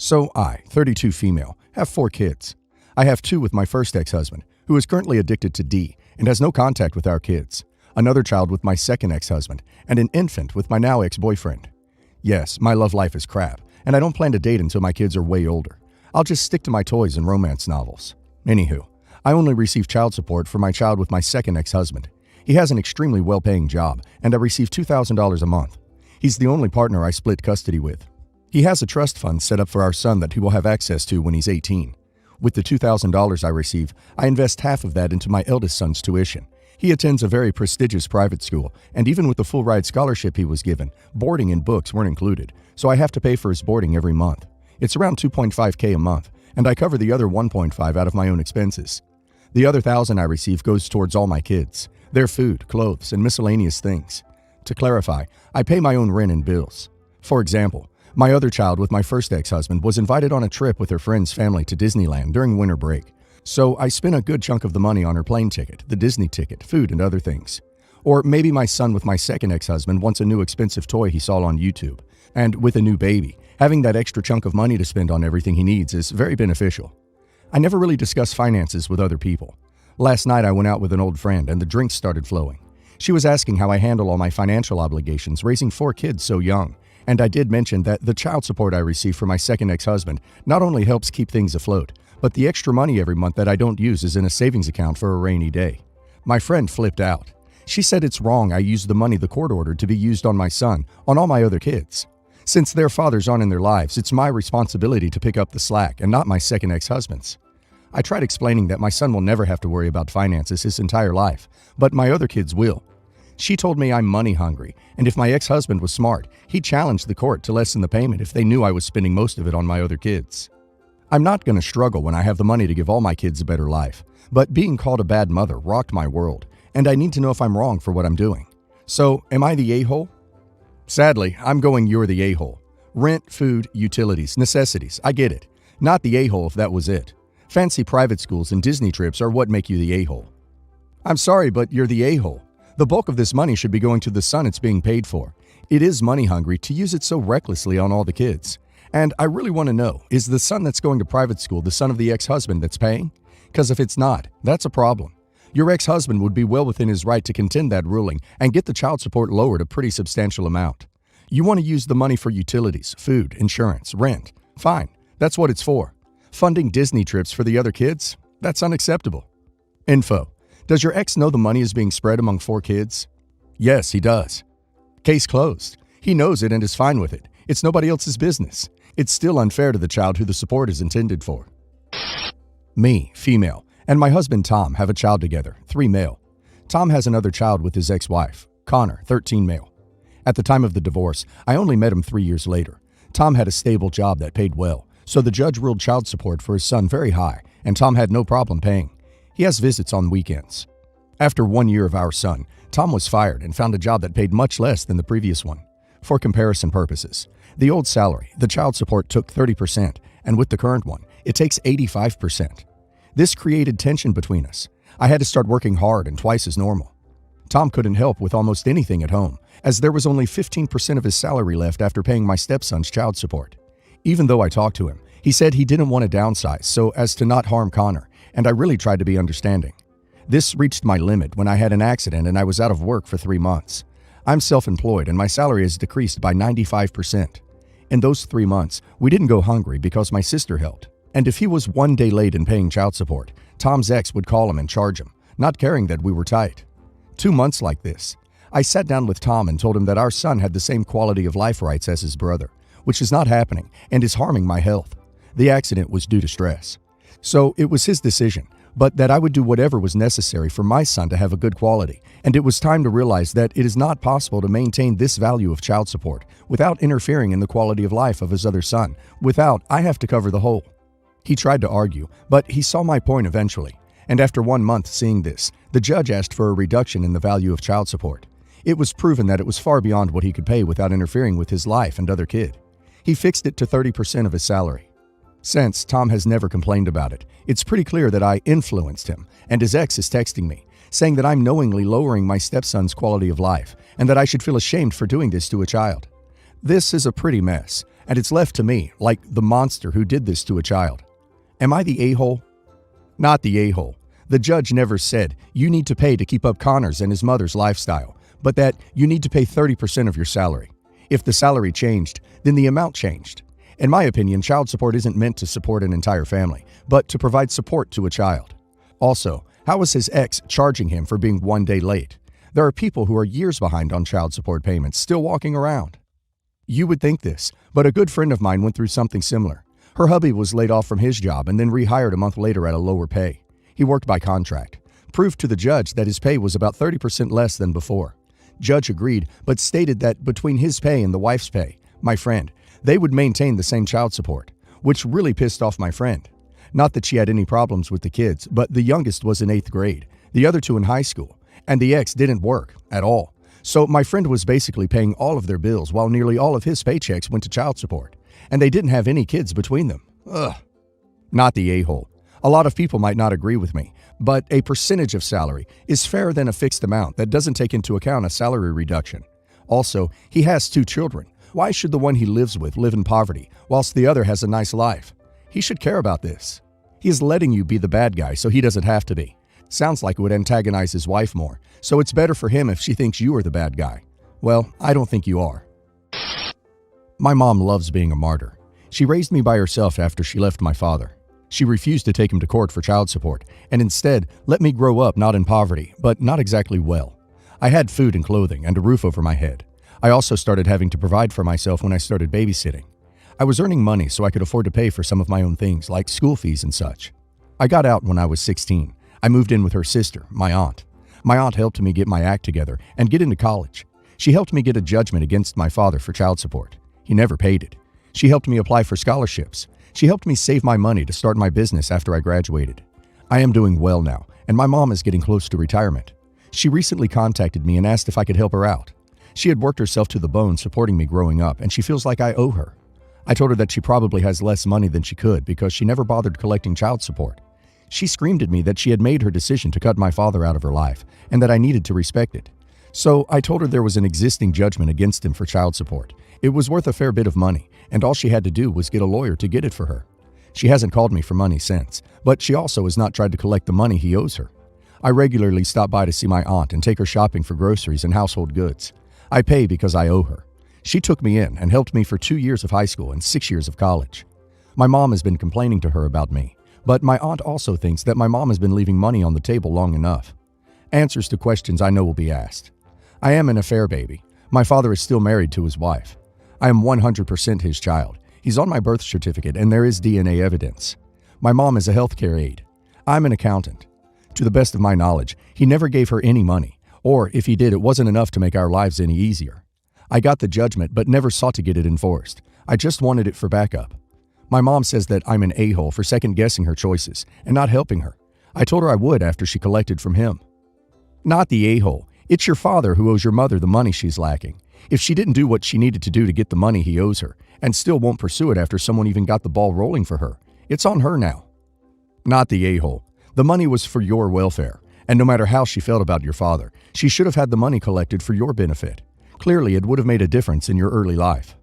So I, 32 female, have 4 kids. I have 2 with my first ex-husband, who is currently addicted to D and has no contact with our kids, another child with my second ex-husband, and an infant with my now ex-boyfriend. Yes, my love life is crap, and I don't plan to date until my kids are way older. I'll just stick to my toys and romance novels. Anywho, I only receive child support for my child with my second ex-husband. He has an extremely well-paying job, and I receive $2,000 a month. He's the only partner I split custody with. He has a trust fund set up for our son that he will have access to when he's 18. With the $2,000 I receive, I invest half of that into my eldest son's tuition. He attends a very prestigious private school, and even with the full-ride scholarship he was given, boarding and books weren't included, so I have to pay for his boarding every month. It's around $2.5K a month, and I cover the other $1.5 out of my own expenses. The other $1,000 I receive goes towards all my kids, their food, clothes, and miscellaneous things. To clarify, I pay my own rent and bills. For example, my other child with my first ex-husband was invited on a trip with her friend's family to Disneyland during winter break. So I spent a good chunk of the money on her plane ticket, the Disney ticket, food, and other things. Or maybe my son with my second ex-husband wants a new expensive toy he saw on YouTube. And with a new baby, having that extra chunk of money to spend on everything he needs is very beneficial. I never really discuss finances with other people. Last night I went out with an old friend and the drinks started flowing. She was asking how I handle all my financial obligations raising 4 kids so young. And I did mention that the child support I receive from my second ex-husband not only helps keep things afloat, but the extra money every month that I don't use is in a savings account for a rainy day. My friend flipped out. She said it's wrong I use the money the court ordered to be used on my son, on all my other kids. Since their fathers aren't in their lives, it's my responsibility to pick up the slack and not my second ex-husband's. I tried explaining that my son will never have to worry about finances his entire life, but my other kids will. She told me I'm money hungry, and if my ex-husband was smart, he'd challenge the court to lessen the payment if they knew I was spending most of it on my other kids. I'm not going to struggle when I have the money to give all my kids a better life, but being called a bad mother rocked my world, and I need to know if I'm wrong for what I'm doing. So, am I the a-hole? Sadly, I'm going you're the a-hole. Rent, food, utilities, necessities, I get it. Not the a-hole if that was it. Fancy private schools and Disney trips are what make you the a-hole. I'm sorry, but you're the a-hole. The bulk of this money should be going to the son it's being paid for. It is money hungry to use it so recklessly on all the kids. And I really want to know, is the son that's going to private school the son of the ex-husband that's paying? Because if it's not, that's a problem. Your ex-husband would be well within his right to contend that ruling and get the child support lowered a pretty substantial amount. You want to use the money for utilities, food, insurance, rent. Fine, that's what it's for. Funding Disney trips for the other kids? That's unacceptable. Info. Does your ex know the money is being spread among 4 kids? Yes, he does. Case closed. He knows it and is fine with it. It's nobody else's business. It's still unfair to the child who the support is intended for. Me, female, and my husband Tom have a child together, 3 male. Tom has another child with his ex-wife, Connor, 13 male. At the time of the divorce, I only met him 3 years later. Tom had a stable job that paid well, so the judge ruled child support for his son very high, and Tom had no problem paying. He has visits on weekends. After 1 year of our son, Tom was fired and found a job that paid much less than the previous one. For comparison purposes, the old salary, the child support took 30%, and with the current one, it takes 85%. This created tension between us. I had to start working hard and twice as normal. Tom couldn't help with almost anything at home, as there was only 15% of his salary left after paying my stepson's child support. Even though I talked to him, he said he didn't want to downsize so as to not harm Connor, and I really tried to be understanding. This reached my limit when I had an accident and I was out of work for 3 months. I'm self-employed and my salary has decreased by 95%. In those 3 months, we didn't go hungry because my sister helped. And if he was 1 day late in paying child support, Tom's ex would call him and charge him, not caring that we were tight. 2 months like this. I sat down with Tom and told him that our son had the same quality of life rights as his brother, which is not happening and is harming my health. The accident was due to stress. So it was his decision, but that I would do whatever was necessary for my son to have a good quality, and it was time to realize that it is not possible to maintain this value of child support without interfering in the quality of life of his other son, without I have to cover the whole. He tried to argue, but he saw my point eventually, and after 1 month seeing this, the judge asked for a reduction in the value of child support. It was proven that it was far beyond what he could pay without interfering with his life and other kid. He fixed it to 30% of his salary. Since Tom has never complained about it, it's pretty clear that I influenced him, and his ex is texting me, saying that I'm knowingly lowering my stepson's quality of life, and that I should feel ashamed for doing this to a child. This is a pretty mess, and it's left to me, like the monster who did this to a child. Am I the a-hole? Not the a-hole. The judge never said you need to pay to keep up Connors and his mother's lifestyle, but that you need to pay 30% of your salary. If the salary changed, then the amount changed. In my opinion, child support isn't meant to support an entire family, but to provide support to a child. Also, how was his ex charging him for being 1 day late? There are people who are years behind on child support payments still walking around. You would think this, but a good friend of mine went through something similar. Her hubby was laid off from his job and then rehired a month later at a lower pay. He worked by contract. Proved to the judge that his pay was about 30% less than before. Judge agreed, but stated that between his pay and the wife's pay, my friend, they would maintain the same child support, which really pissed off my friend. Not that she had any problems with the kids, but the youngest was in 8th grade, the other two in high school, and the ex didn't work at all. So my friend was basically paying all of their bills while nearly all of his paychecks went to child support, and they didn't have any kids between them. Ugh. Not the a-hole. A lot of people might not agree with me, but a percentage of salary is fairer than a fixed amount that doesn't take into account a salary reduction. Also, he has 2 children. Why should the one he lives with live in poverty, whilst the other has a nice life? He should care about this. He is letting you be the bad guy so he doesn't have to be. Sounds like it would antagonize his wife more, so it's better for him if she thinks you are the bad guy. Well, I don't think you are. My mom loves being a martyr. She raised me by herself after she left my father. She refused to take him to court for child support, and instead let me grow up not in poverty, but not exactly well. I had food and clothing and a roof over my head. I also started having to provide for myself when I started babysitting. I was earning money so I could afford to pay for some of my own things, like school fees and such. I got out when I was 16. I moved in with her sister, my aunt. My aunt helped me get my act together and get into college. She helped me get a judgment against my father for child support. He never paid it. She helped me apply for scholarships. She helped me save my money to start my business after I graduated. I am doing well now, and my mom is getting close to retirement. She recently contacted me and asked if I could help her out. She had worked herself to the bone supporting me growing up, and she feels like I owe her. I told her that she probably has less money than she could because she never bothered collecting child support. She screamed at me that she had made her decision to cut my father out of her life and that I needed to respect it. So I told her there was an existing judgment against him for child support. It was worth a fair bit of money, and all she had to do was get a lawyer to get it for her. She hasn't called me for money since, but she also has not tried to collect the money he owes her. I regularly stop by to see my aunt and take her shopping for groceries and household goods. I pay because I owe her. She took me in and helped me for 2 years of high school and 6 years of college. My mom has been complaining to her about me, but my aunt also thinks that my mom has been leaving money on the table long enough. Answers to questions I know will be asked. I am an affair baby. My father is still married to his wife. I am 100% his child. He's on my birth certificate and there is DNA evidence. My mom is a healthcare aide. I'm an accountant. To the best of my knowledge, he never gave her any money. Or if he did, it wasn't enough to make our lives any easier. I got the judgment but never sought to get it enforced. I just wanted it for backup. My mom says that I'm an a-hole for second-guessing her choices and not helping her. I told her I would after she collected from him. Not the a-hole. It's your father who owes your mother the money she's lacking. If she didn't do what she needed to do to get the money he owes her, and still won't pursue it after someone even got the ball rolling for her, it's on her now. Not the a-hole. The money was for your welfare. And no matter how she felt about your father, she should have had the money collected for your benefit. Clearly, it would have made a difference in your early life.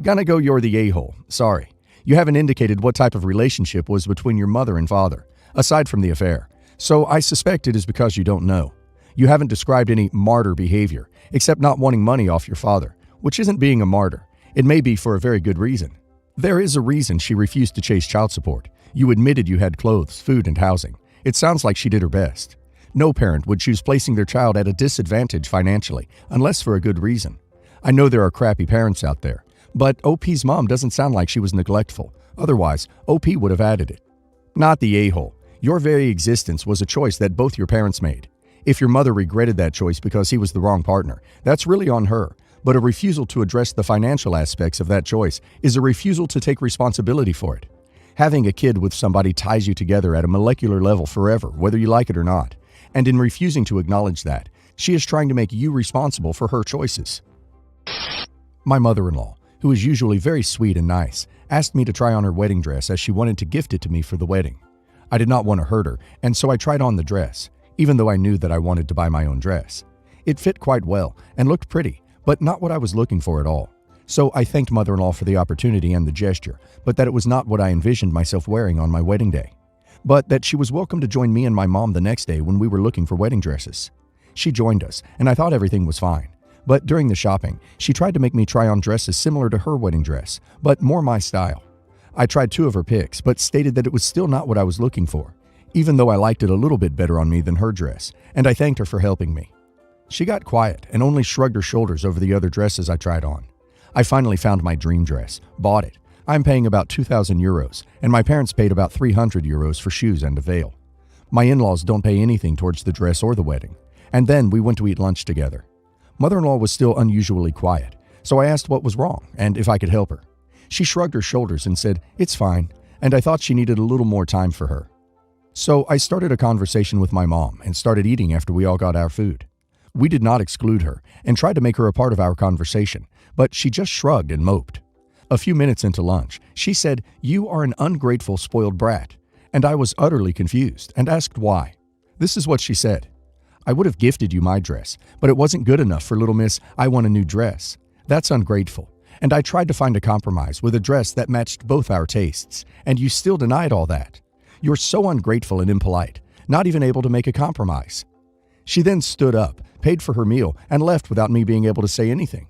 Gonna go you're the a-hole. Sorry. You haven't indicated what type of relationship was between your mother and father, aside from the affair. So I suspect it is because you don't know. You haven't described any martyr behavior, except not wanting money off your father, which isn't being a martyr. It may be for a very good reason. There is a reason she refused to chase child support. You admitted you had clothes, food, and housing. It sounds like she did her best. No parent would choose placing their child at a disadvantage financially, unless for a good reason. I know there are crappy parents out there, but OP's mom doesn't sound like she was neglectful. Otherwise, OP would have added it. Not the a-hole. Your very existence was a choice that both your parents made. If your mother regretted that choice because he was the wrong partner, that's really on her. But a refusal to address the financial aspects of that choice is a refusal to take responsibility for it. Having a kid with somebody ties you together at a molecular level forever, whether you like it or not. And in refusing to acknowledge that, she is trying to make you responsible for her choices. My mother-in-law, who is usually very sweet and nice, asked me to try on her wedding dress as she wanted to gift it to me for the wedding. I did not want to hurt her, and so I tried on the dress, even though I knew that I wanted to buy my own dress. It fit quite well and looked pretty, but not what I was looking for at all. So I thanked mother-in-law for the opportunity and the gesture, but that it was not what I envisioned myself wearing on my wedding day. But that she was welcome to join me and my mom the next day when we were looking for wedding dresses. She joined us, and I thought everything was fine. But during the shopping, she tried to make me try on dresses similar to her wedding dress, but more my style. I tried 2 of her picks, but stated that it was still not what I was looking for, even though I liked it a little bit better on me than her dress, and I thanked her for helping me. She got quiet and only shrugged her shoulders over the other dresses I tried on. I finally found my dream dress, bought it. I'm paying about 2,000 euros, and my parents paid about 300 euros for shoes and a veil. My in-laws don't pay anything towards the dress or the wedding, and then we went to eat lunch together. Mother-in-law was still unusually quiet, so I asked what was wrong and if I could help her. She shrugged her shoulders and said, "It's fine," and I thought she needed a little more time for her. So I started a conversation with my mom and started eating after we all got our food. We did not exclude her and tried to make her a part of our conversation, but she just shrugged and moped. A few minutes into lunch, she said, "You are an ungrateful, spoiled brat," and I was utterly confused and asked why. This is what she said. "I would have gifted you my dress, but it wasn't good enough for little miss, I want a new dress. That's ungrateful. And I tried to find a compromise with a dress that matched both our tastes, and you still denied all that. You're so ungrateful and impolite, not even able to make a compromise." She then stood up, paid for her meal, and left without me being able to say anything.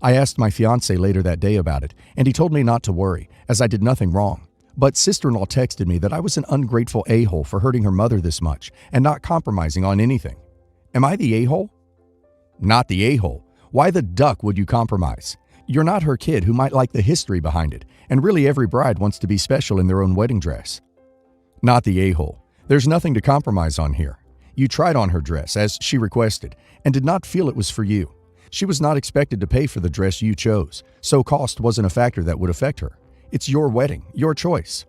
I asked my fiancé later that day about it, and he told me not to worry, as I did nothing wrong. But sister-in-law texted me that I was an ungrateful a-hole for hurting her mother this much and not compromising on anything. Am I the a-hole? Not the a-hole. Why the duck would you compromise? You're not her kid who might like the history behind it, and really every bride wants to be special in their own wedding dress. Not the a-hole. There's nothing to compromise on here. You tried on her dress, as she requested, and did not feel it was for you. She was not expected to pay for the dress you chose, so cost wasn't a factor that would affect her. It's your wedding, your choice.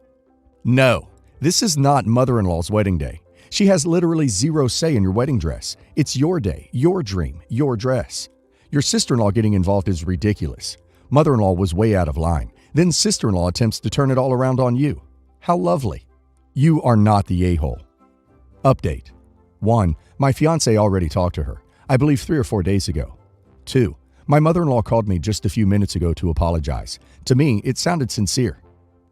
No, this is not mother-in-law's wedding day. She has literally zero say in your wedding dress. It's your day, your dream, your dress. Your sister-in-law getting involved is ridiculous. Mother-in-law was way out of line. Then sister-in-law attempts to turn it all around on you. How lovely. You are not the a-hole. Update. 1. My fiancé already talked to her, I believe 3 or 4 days ago. 2. My mother-in-law called me just a few minutes ago to apologize. To me, it sounded sincere.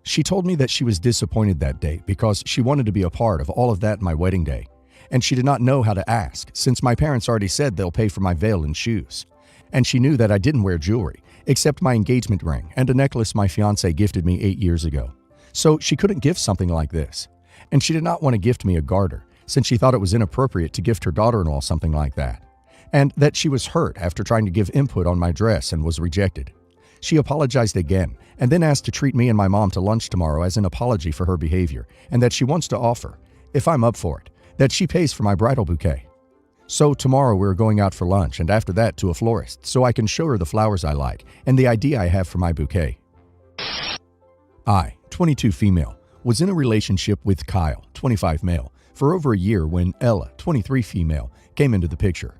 She told me that she was disappointed that day because she wanted to be a part of all of that my wedding day, and she did not know how to ask since my parents already said they'll pay for my veil and shoes. And she knew that I didn't wear jewelry, except my engagement ring and a necklace my fiancé gifted me 8 years ago. So she couldn't gift something like this. And she did not want to gift me a garter, since she thought it was inappropriate to gift her daughter-in-law something like that. And that she was hurt after trying to give input on my dress and was rejected. She apologized again, and then asked to treat me and my mom to lunch tomorrow as an apology for her behavior, and that she wants to offer, if I'm up for it, that she pays for my bridal bouquet. So tomorrow we're going out for lunch, and after that to a florist, so I can show her the flowers I like and the idea I have for my bouquet. I, 22 female, was in a relationship with Kyle, 25 male, for over a year when Ella, 23 female, came into the picture.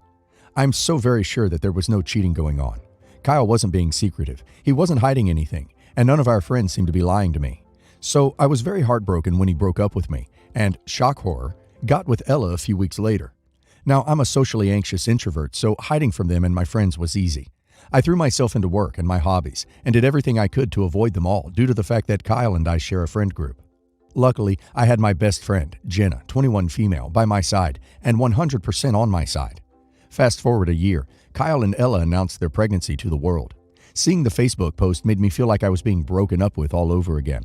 I'm so very sure that there was no cheating going on. Kyle wasn't being secretive, he wasn't hiding anything, and none of our friends seemed to be lying to me. So I was very heartbroken when he broke up with me, and, shock horror, got with Ella a few weeks later. Now, I'm a socially anxious introvert, so hiding from them and my friends was easy. I threw myself into work and my hobbies, and did everything I could to avoid them all due to the fact that Kyle and I share a friend group. Luckily, I had my best friend, Jenna, 21 female, by my side, and 100% on my side. Fast forward a year, Kyle and Ella announced their pregnancy to the world. Seeing the Facebook post made me feel like I was being broken up with all over again.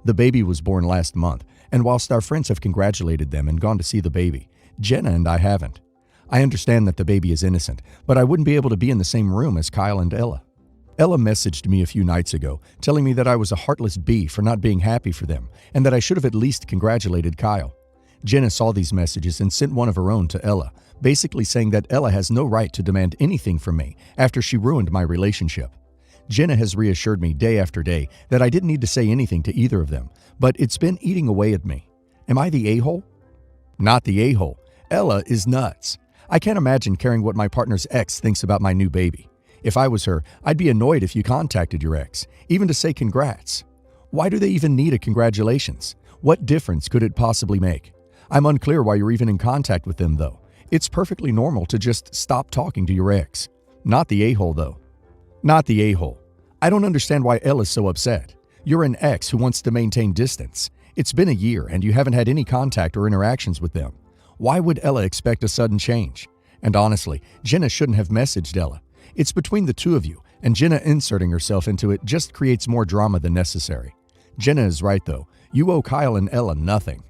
The baby was born last month, and whilst our friends have congratulated them and gone to see the baby, Jenna and I haven't. I understand that the baby is innocent, but I wouldn't be able to be in the same room as Kyle and Ella. Ella messaged me a few nights ago, telling me that I was a heartless bee for not being happy for them, and that I should have at least congratulated Kyle. Jenna saw these messages and sent one of her own to Ella, basically saying that Ella has no right to demand anything from me after she ruined my relationship. Jenna has reassured me day after day that I didn't need to say anything to either of them, but it's been eating away at me. Am I the a-hole? Not the a-hole. Ella is nuts. I can't imagine caring what my partner's ex thinks about my new baby. If I was her, I'd be annoyed if you contacted your ex, even to say congrats. Why do they even need a congratulations? What difference could it possibly make? I'm unclear why you're even in contact with them, though. It's perfectly normal to just stop talking to your ex. Not the a-hole, though. Not the a-hole. I don't understand why Ella's so upset. You're an ex who wants to maintain distance. It's been a year and you haven't had any contact or interactions with them. Why would Ella expect a sudden change? And honestly, Jenna shouldn't have messaged Ella. It's between the two of you, and Jenna inserting herself into it just creates more drama than necessary. Jenna is right though. You owe Kyle and Ella nothing.